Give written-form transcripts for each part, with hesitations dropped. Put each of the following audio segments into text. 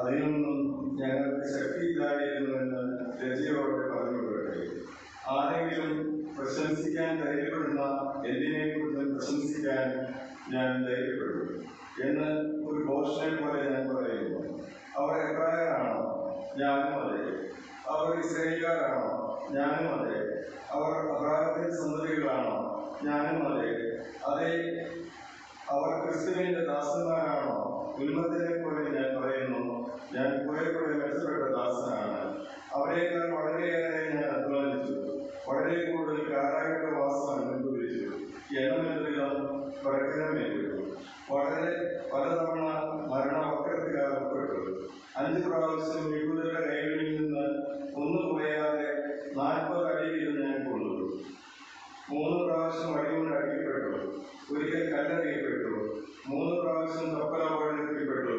അതിനൊന്നും ഞങ്ങൾക്ക് ശക്തിയില്ലായിരുന്നുവെന്ന് രജയോടെ പറഞ്ഞുകൊള്ളട്ടെ. ആരെങ്കിലും പ്രശംസിക്കാൻ ധൈര്യപ്പെടുന്ന എന്തിനെക്കുറിച്ചും പ്രശംസിക്കാൻ ഞാൻ ധൈര്യപ്പെടും എന്ന് ഒരു ഘോഷനെ പോലെ ഞാൻ പറയുന്നു. അവർ എബ്രായരാണോ? ഞാനും അതെ. അവർ ഇസ്രായേൽക്കാരാണോ? ഞാനും അതെ. അവർ അബ്രാഹത്തിന്റെ സന്തതികളാണോ? ഞാനും അതെ. അതെ. അവർ ക്രിസ്തുവിന്റെ ദാസന്മാരാണോ? ഉന്മത്തിനെ പോലെ ഞാൻ പറയുന്നു, ഞാൻ കുറെ മെച്ചപ്പെട്ട ദാസനാണ്. അവരെക്കാൾ വളരെയേറെ ഞാൻ അധ്വാനിച്ചു, വളരെ കൂടുതൽ കാരാഗ്രവാസം അനുഭവിച്ചു, എണ്ണമെന്ന വിധം പ്രകടനമേറ്റു, പലതവണ മരണവക്രത്തിൽ അകപ്പെട്ടു. 5 പ്രാവശ്യം യഹൂദരുടെ കൈകളിൽ നിന്ന് ഒന്നു കുറയാതെ 40 അടിയിൽ ഞാൻ കൊണ്ടു. 3 പ്രാവശ്യം അടികൊണ്ട് അടിക്കപ്പെട്ടു. ഒരിക്കൽ കല്ലെറിയപ്പെട്ടു. 3 പ്രാവശ്യം കപ്പലപകടത്തിൽപ്പെട്ടു.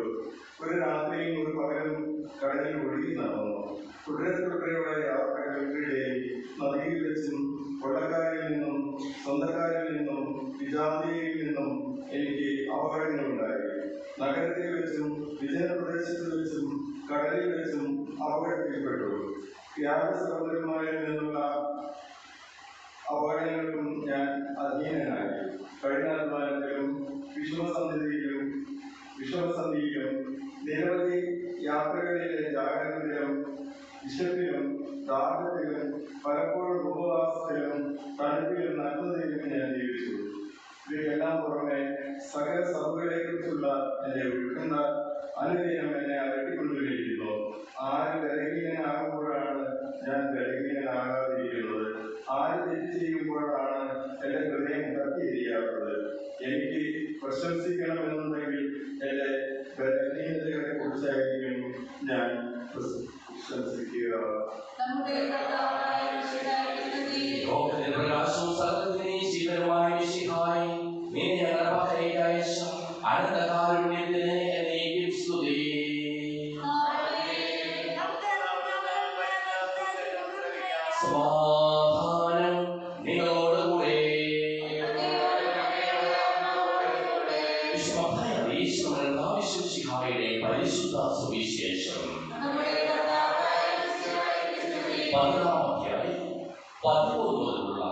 ഒരു രാത്രിയും ഒരു പകലും കടലിൽ ഒഴുകി നടന്നു. തുടരെയുള്ള യാത്രകൾക്കിടയിൽ നദിയിൽ വെച്ചും കൊള്ളക്കാരിൽ നിന്നും സ്വന്തക്കാരിൽ നിന്നും വിജാതിയിൽ നിന്നും എനിക്ക് അപകടങ്ങളുണ്ടായി. നഗരത്തിൽ വെച്ചും വിജയപ്രദേശത്ത് വെച്ചും കടലിൽ വെച്ചും അപകടത്തിൽപ്പെട്ടു. യാതൊരു നിന്നുള്ള അപകടങ്ങൾക്കും ഞാൻ അധീനനായി. കഠിനാധ്വാനത്തിലും വിഷമസന്ധിയിലും നിരവധി യാത്രകളിലെ ജാഗ്രതയിലും വിശപ്പിലും ദാഹത്തിലും പലപ്പോഴും ഉപവാസത്തിലും തണുപ്പിലും നഗ്നതയിലും ഞാൻ ജീവിച്ചു. ഇവയ്ക്കെല്ലാം പുറമെ സകല സഭകളെക്കുറിച്ചുള്ള എന്റെ ഉത്കണ്ഠ അനുദിനം എന്നെ അലട്ടിക്കൊണ്ടിരിക്കുന്നു. ആര് ബലഹീനനാകുമ്പോഴാണ് ഞാൻ ബലഹീനനാകാതിരിക്കുന്നത്? ആര് തെറ്റ് ചെയ്യുമ്പോഴാണ് എന്റെ ഹൃദയം കത്തിയിരിക്കാത്തത്? എനിക്ക് പ്രശംസിക്കണമെന്നുണ്ടെങ്കിൽ എന്റെ ബലഹീനതകളെ കുറിച്ചായിരിക്കും ഞാൻ പ്രശംസിക്കുക. സമാധാനം നിങ്ങളോടുകൂടെ. പരിശുദ്ധ സുവിശേഷം 10-ാം അധ്യായം 11 മുതലുള്ള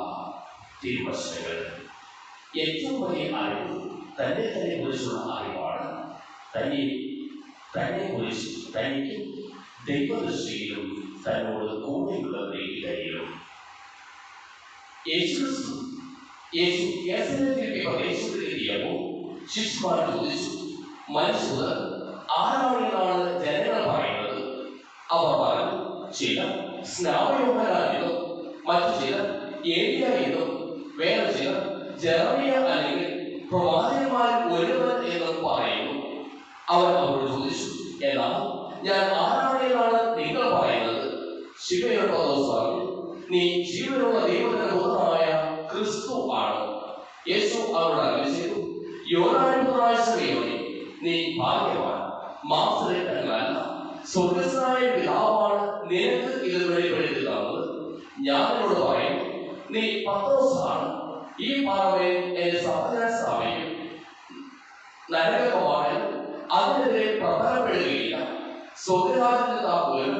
തിരുവചനങ്ങൾ. ഏറ്റവും വലിയ അറിവ് തന്നെ കുറിച്ചുള്ള അറിവാണ്. തന്നെ കുറിച്ച് തനിക്കും ദൈവദൃഷ്ടിയിലും തന്നോട് കൂടെയുള്ളവരെ ഇടയിലും. യേശു പ്രദേശത്തിലെത്തിയപ്പോൾ ശിഷ്യന്മാർ ചോദിച്ചു, മനുഷ്യർ ആരാണെന്നാണ് ജനങ്ങൾ പറയുന്നത്? അവർ പറഞ്ഞു, ചിലർ സ്നാപയോഹന്നാനെന്നും മറ്റു ചിലർ ഏലിയ എന്നും വേറെ ചിലർ ജെറമിയ അല്ലെങ്കിൽ പ്രവാചകന്മാരിൽ ഒരുവൻ എന്നും പറയുന്നു. അവർ അവരോട് ചോദിച്ചു, എന്നാൽ ഞാൻ ആരാണെന്നാണ് നിങ്ങൾ പറയുന്നത്? ശിമയോൻ പത്രോസ് പറഞ്ഞു, നീ ജീവനുള്ള ദൈവത്തിന്റെ പുത്രനായ ക്രിസ്തു ആണ്. യേശു അവരോട് അരുളി ചെയ്തു, യോനാന്റെ പുത്രനായ ശിമയോനേ, നീ ഭാഗ്യവാൻ. മാംസരക്തങ്ങളല്ല, സ്വർഗ്ഗസ്ഥനായ പിതാവാണ് നിനക്ക് ഇത് വെളിപ്പെടുത്തി തന്നത്. ഞാൻ നിന്നോട് പറയുന്നു, നീ പത്രോസാണ്. ഈ പാറമേൽ എന്റെ സഭ ഞാൻ സ്ഥാപിക്കും. നരകവാഴൻ അതിനെതിരെ പ്രബലപ്പെടുകയില്ല. സ്വർഗ്ഗരാജ്യത്തിന്റെ താക്കോൽ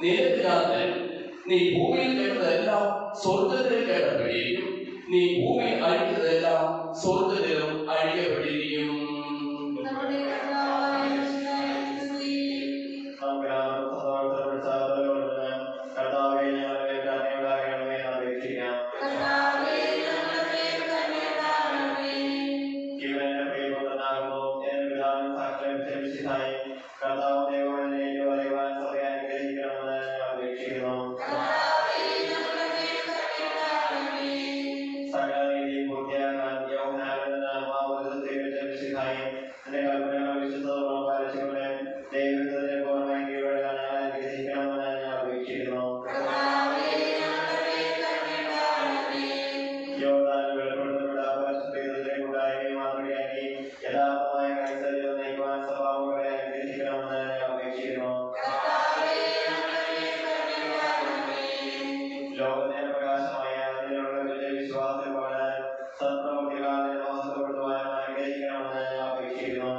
നിനക്ക് ഞാൻ തരും. നീ ഭൂമിയിൽ കേട്ടതെല്ലാം സ്വർഗ്ഗത്തിൽ കേട്ടപ്പെട്ടിരിക്കും. നീ ഭൂമിയിൽ അഴിക്കുന്നതെല്ലാം സ്വർഗ്ഗത്തിലും അഴിക്കപ്പെട്ടിരിക്കും. വിശ്വാസത്തിൽ വളരാൻ സത്പ്രവൃത്തികളാൽ മോശപ്പെടുത്തുവാനും അനുഗ്രഹിക്കണമെന്ന് അപേക്ഷിക്കുന്നു.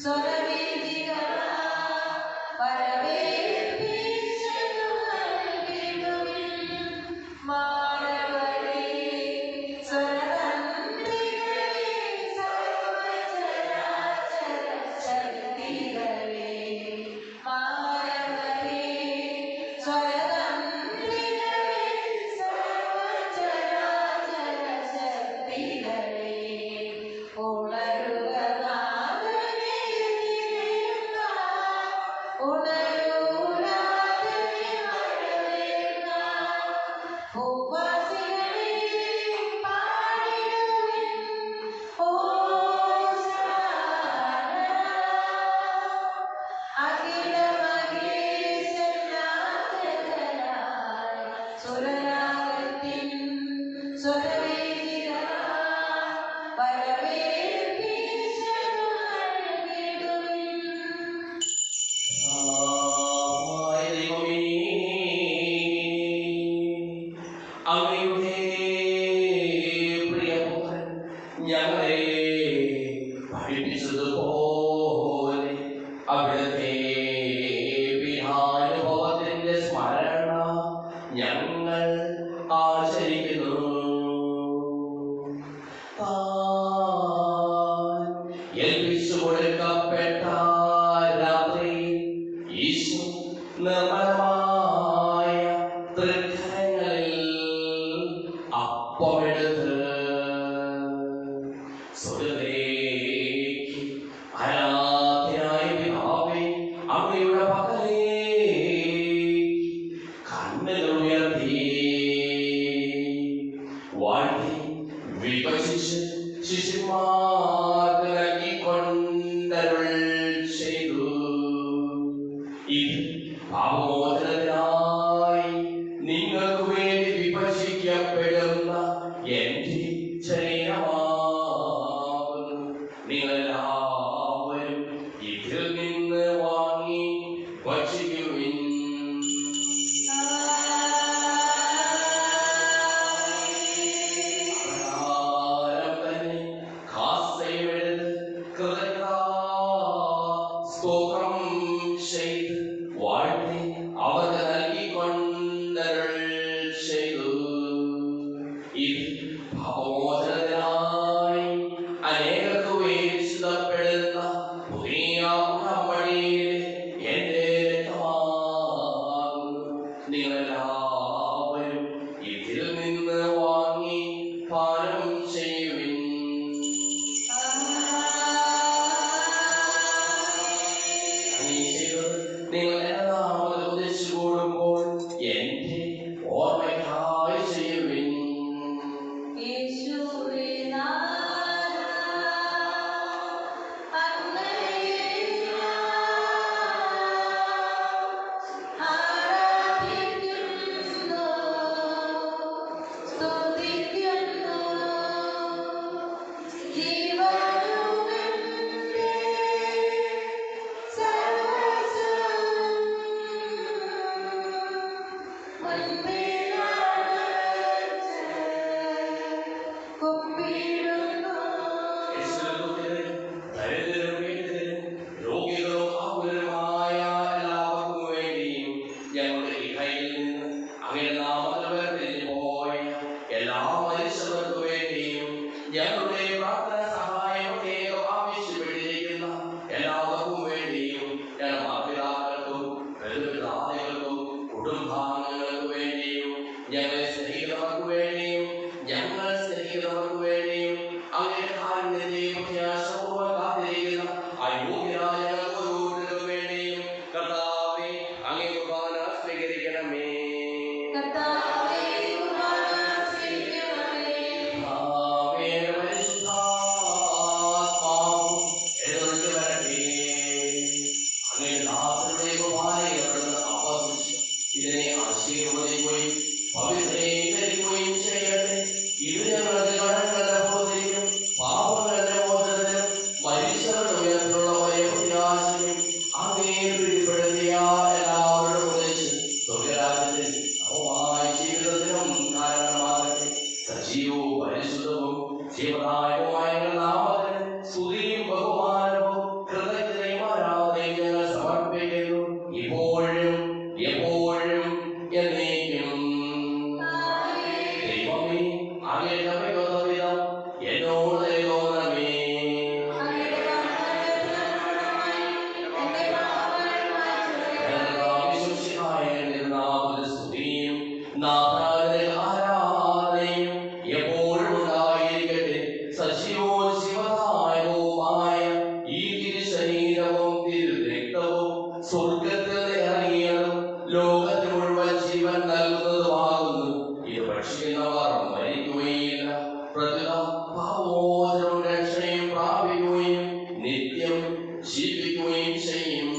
സ്വരവേദികളാ പരവേൽപ്പിച്ചതു നൽകിടുവിൻ അങ്ങയുടെ പ്രിയപുത്രൻ ഞങ്ങളെ പഠിപ്പിച്ചതുപോലെ അവിടുത്തെ പീഡാനുഭവത്തിന്റെ സ്മരണ ഞങ്ങൾ ആചരിക്കുന്നു. ഏൽപ്പിച്ചു കൊടുക്കപ്പെട്ട രാത്രി ഈശോ നിർമ്മലമായ തൃക്കരങ്ങളിൽ അപ്പമെടുത്ത് സ്വർഗ്ഗത്തിലേക്ക് ആരാധ്യനായ പിതാവേ അങ്ങയുടെ പക്കലേക്ക് കണ്ണുകൾ ഉയർത്തി വാഴ്ത്തി വിഭജിച്ച് ശിശുമാർക്ക് നൽകിക്കൊണ്ടരുൾ ചെയ്തു. ഇത് പാപമോചനത്തിനായി നിങ്ങൾക്ക് വേണ്ടി വിഭജിക്കപ്പെടുന്ന എന്റെ ശരീരമാകുന്നു. നിങ്ങളെല്ലാവരും ഇതിൽ നിന്ന് വാങ്ങി ഭക്ഷിക്കുവിൻ. സ്തോത്രം ചെയ്ത് വാഴ്ത്തി അവർക്ക് നൽകിക്കൊണ്ടരുൾ ചെയ്തു. ഇത് പാപമോചനത്തിനായി അനേകർക്ക് വേണ്ടി ചിന്തപ്പെടുന്ന പുതിയ ഉടമ്പടിയിലെ എന്റെ രക്തമാകുന്നു. നിങ്ങളെല്ലാവരും ഇതിൽ നിന്ന് വാങ്ങി പാനം ചെയ്യുവിൻ. നിങ്ങൾ എന്റെ നാമത്തിൽ ഉദ്ദേശിച്ചു കൂടുമ്പോൾ എന്റെ ഓർമ്മയ്ക്കായി ചെയ്യുവിൻ. ലോകത്തിന് മുഴുവൻ ജീവൻ നൽകുന്നതുമാകുന്നു. ഇത് ഭക്ഷിക്കുന്നവർ മരിക്കുകയില്ല, പ്രത്യുത പാപമോചനവും രക്ഷയും പ്രാപിക്കുകയും നിത്യം ജീവിക്കുകയും ചെയ്യും.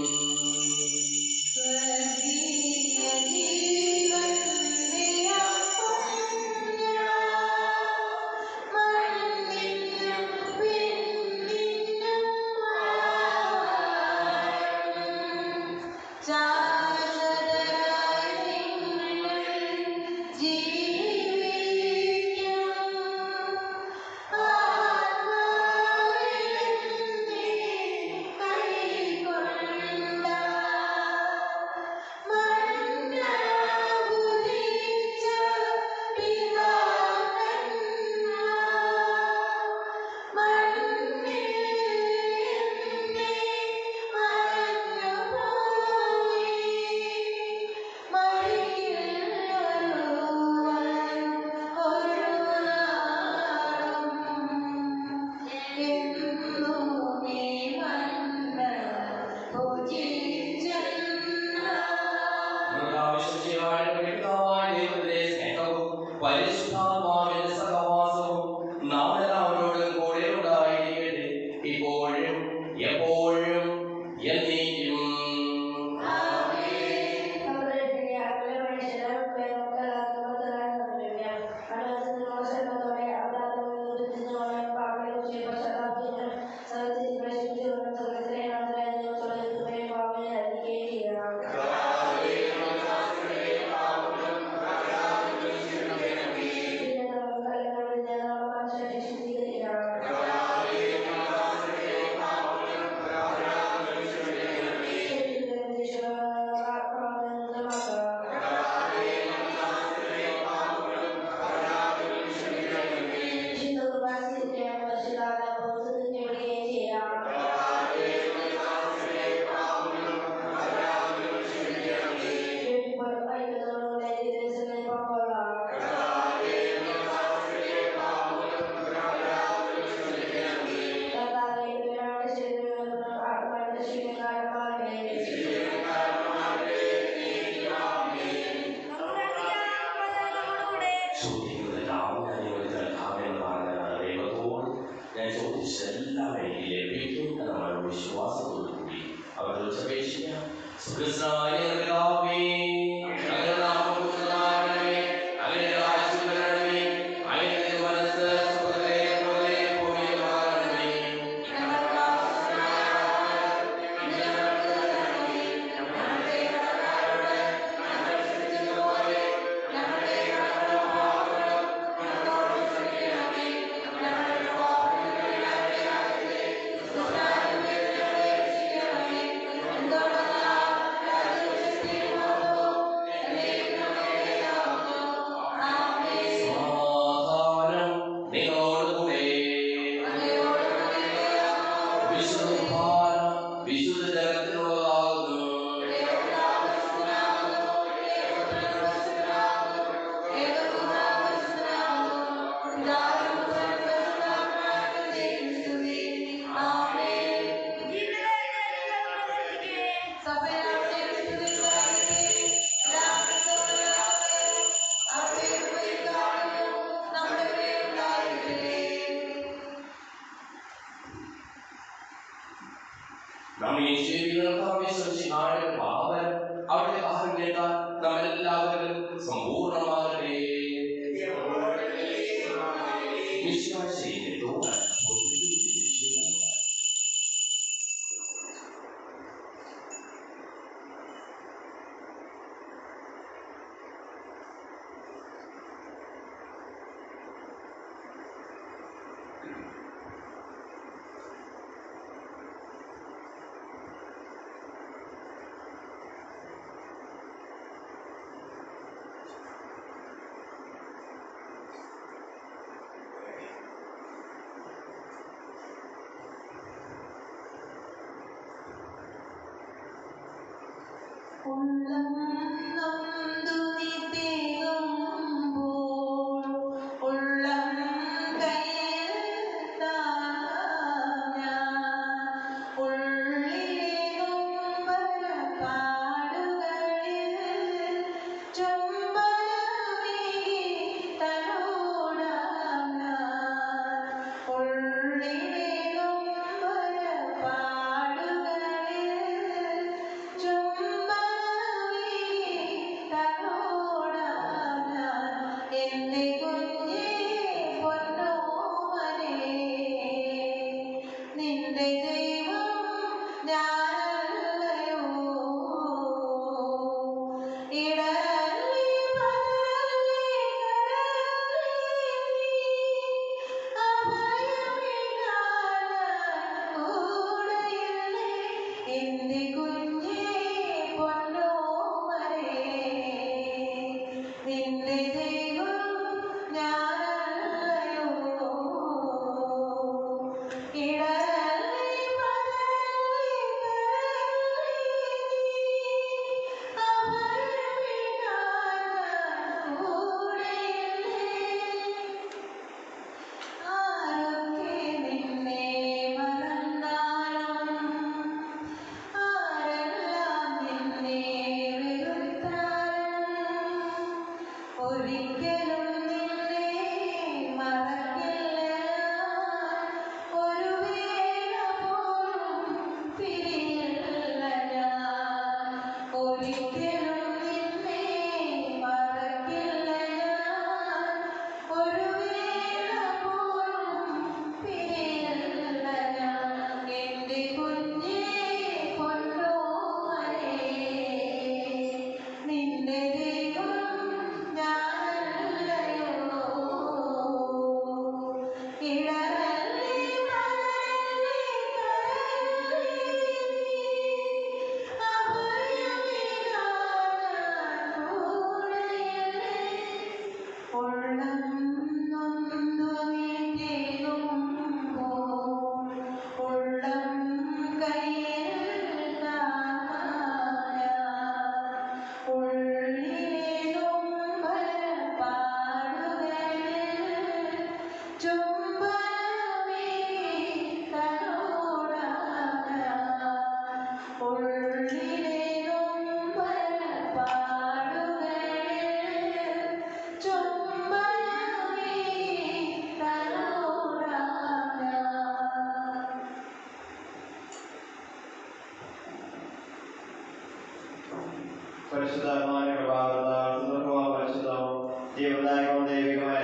പരിശുദ്ധാത്മാവിന്റെ പ്രഭാവത്താൽ സന്ദർഭവും പരിശുദ്ധവും ജീവദായകവും ദൈവികമായ